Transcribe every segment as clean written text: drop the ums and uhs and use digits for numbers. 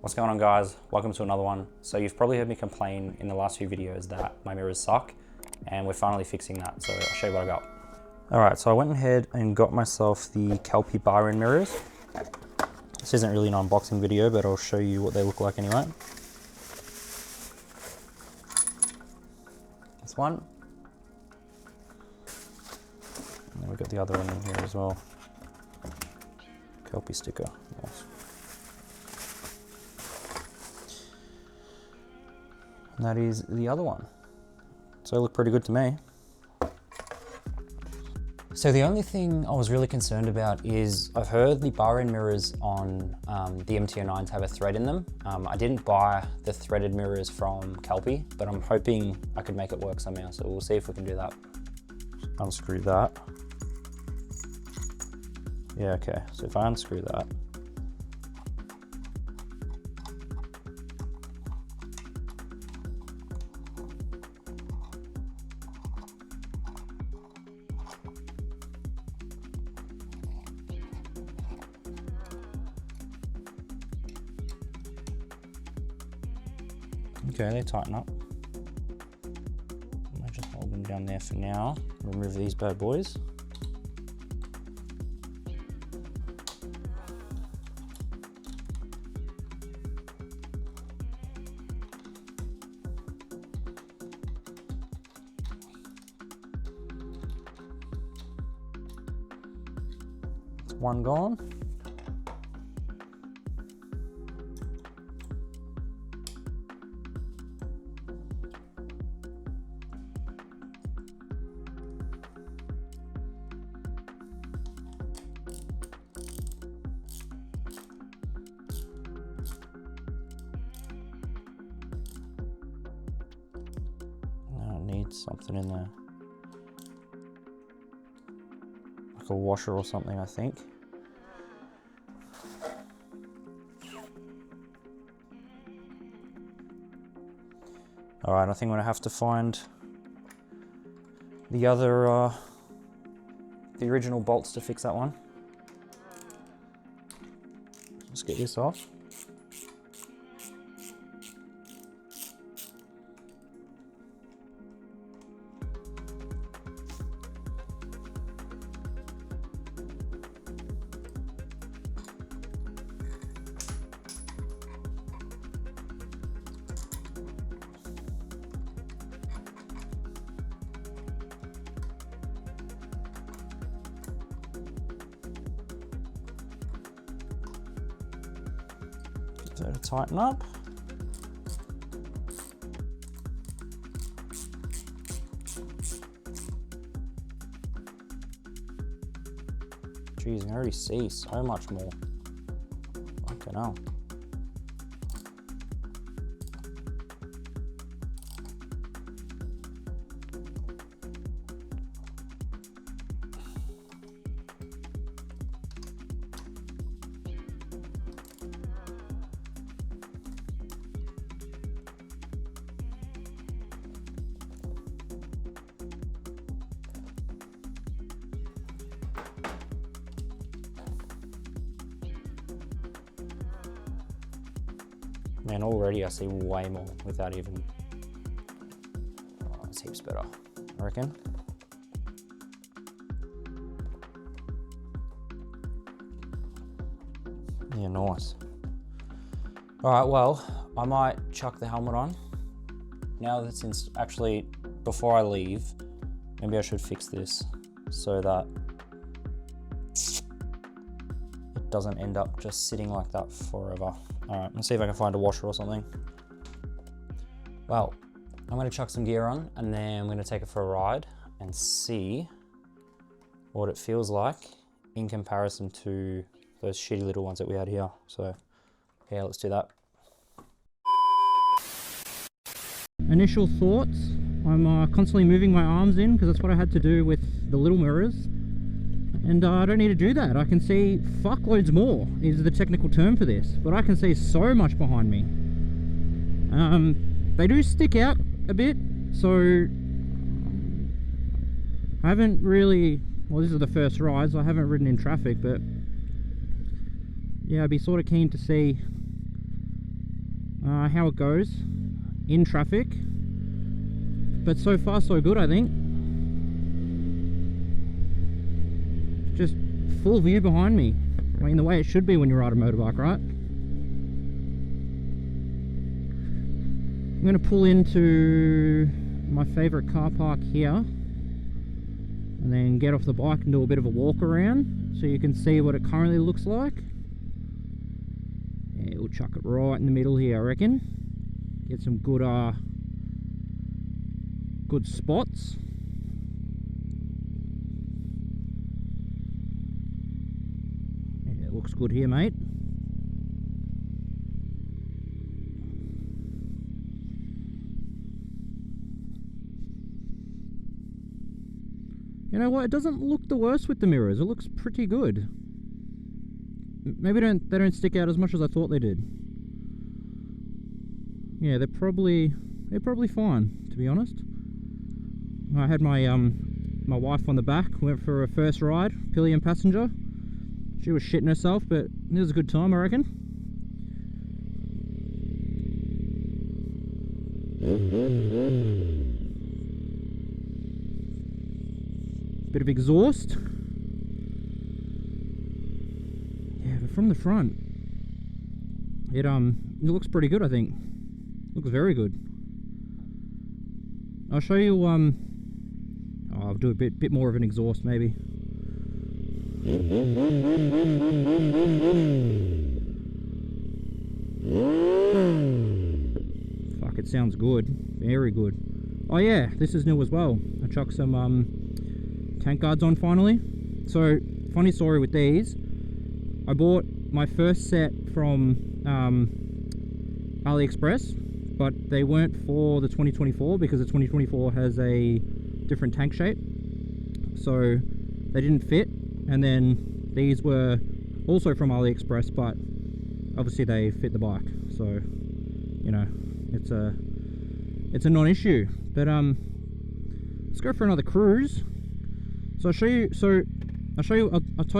What's going on, guys? Welcome to another one. So you've probably heard me complain in the last few videos that my mirrors suck, and we're finally fixing that. So I'll show you what I got. All right, so I went ahead and got myself the Kelpi bar-in mirrors. This isn't really an unboxing video, but I'll show you what they look like anyway. This one. And then we've got the other one in here as well. Kelpi sticker. Nice. And that is the other one. So they look pretty good to me. So the only thing I was really concerned about is I've heard the bar-in mirrors on the MT09s have a thread in them. I didn't buy the threaded mirrors from Kelpi, but I'm hoping I could make it work somehow. So we'll see if we can do that. Unscrew that. Yeah, okay. So if I unscrew that, okay, they tighten up. I'll just hold them down there for now. Remove these bad boys. That's one gone. Something in there, like a washer or something, I think. All right, I think I'm gonna have to find the other, the original bolts to fix that one. Let's get this off. To tighten up. Jeez, I can already see so much more. Fucking hell. Man, already I see way more without even, oh, it's heaps better, I reckon. Yeah, nice. All right, well, I might chuck the helmet on. Now that since, actually, before I leave, maybe I should fix this so that it doesn't end up just sitting like that forever. All right, let's see if I can find a washer or something. Well, I'm gonna chuck some gear on and then I'm gonna take it for a ride and see what it feels like in comparison to those shitty little ones that we had here. So yeah, let's do that. Initial thoughts, I'm constantly moving my arms in because that's what I had to do with the little mirrors. And I don't need to do that. I can see fuckloads more is the technical term for this, but I can see so much behind me. They do stick out a bit, so I haven't really, well, this is the first ride, so I haven't ridden in traffic, but yeah, I'd be sort of keen to see how it goes in traffic. But so far so good, I think. Just full view behind me. I mean, the way it should be when you ride a motorbike, right? I'm going to pull into my favourite car park here and then get off the bike and do a bit of a walk around so you can see what it currently looks like. Yeah, we'll chuck it right in the middle here, I reckon. Get some good good spots. Yeah, it looks good here, mate. You know what, it doesn't look the worst with the mirrors. It looks pretty good. Maybe they don't stick out as much as I thought they did. Yeah, they're probably fine, to be honest. I had my my wife on the back, went for a first ride, pillion passenger. She was shitting herself, but it was a good time, I reckon. Bit of exhaust. Yeah, but from the front, it looks pretty good, I think. Looks very good. I'll show you. I'll do a bit more of an exhaust, maybe. Fuck, it sounds good. Very good. Oh yeah, this is new as well. I chucked some tank guards on finally. So, funny story with these. I bought my first set from Aliexpress, but they weren't for the 2024 because the 2024 has a different tank shape, so they didn't fit. And then these were also from Aliexpress, but obviously they fit the bike, so you know, it's a non-issue. But let's go for another cruise. So I'll tell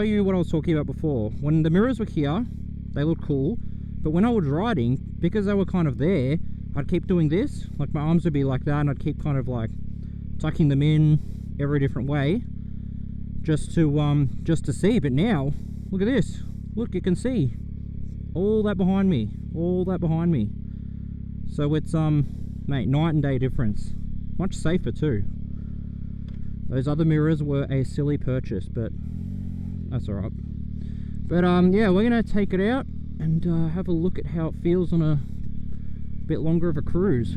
you what I was talking about before. When the mirrors were here, they looked cool, but when I was riding, because they were kind of there, I'd keep doing this, like my arms would be like that, and I'd keep kind of like tucking them in every different way, just to see. But now, look at this. Look, you can see all that behind me, So it's mate, night and day difference. Much safer too. Those other mirrors were a silly purchase, but that's alright. But yeah, we're gonna take it out and have a look at how it feels on a bit longer of a cruise.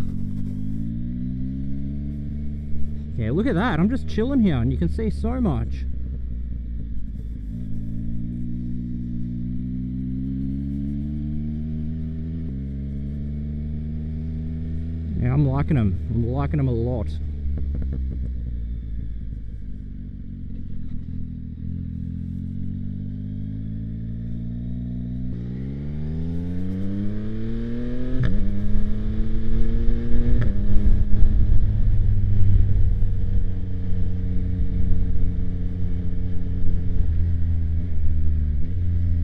Yeah, look at that. I'm just chilling here and you can see so much. Yeah, I'm liking them. I'm liking them a lot.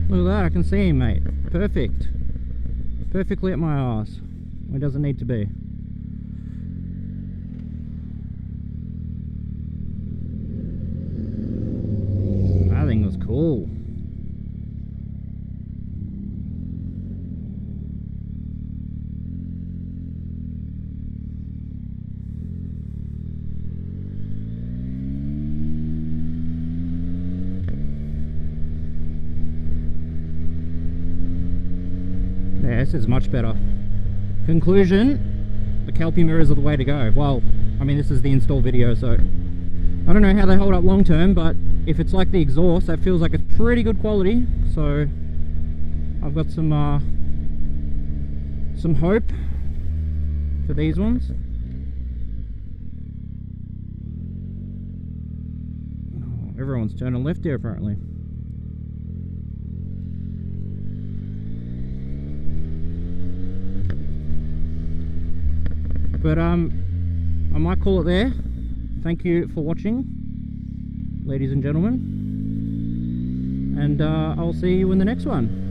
Look at that, I can see him, mate. Perfect. Perfectly at my arse. Where it doesn't need to be. That thing was cool. Yeah, this is much better. Conclusion, the Kelpi mirrors are the way to go. Well, I mean, this is the install video, so I don't know how they hold up long term, but if it's like the exhaust, that feels like it's pretty good quality. So I've got some hope for these ones. Oh, everyone's turning left here apparently. But I might call it there. Thank you for watching, ladies and gentlemen, and I'll see you in the next one.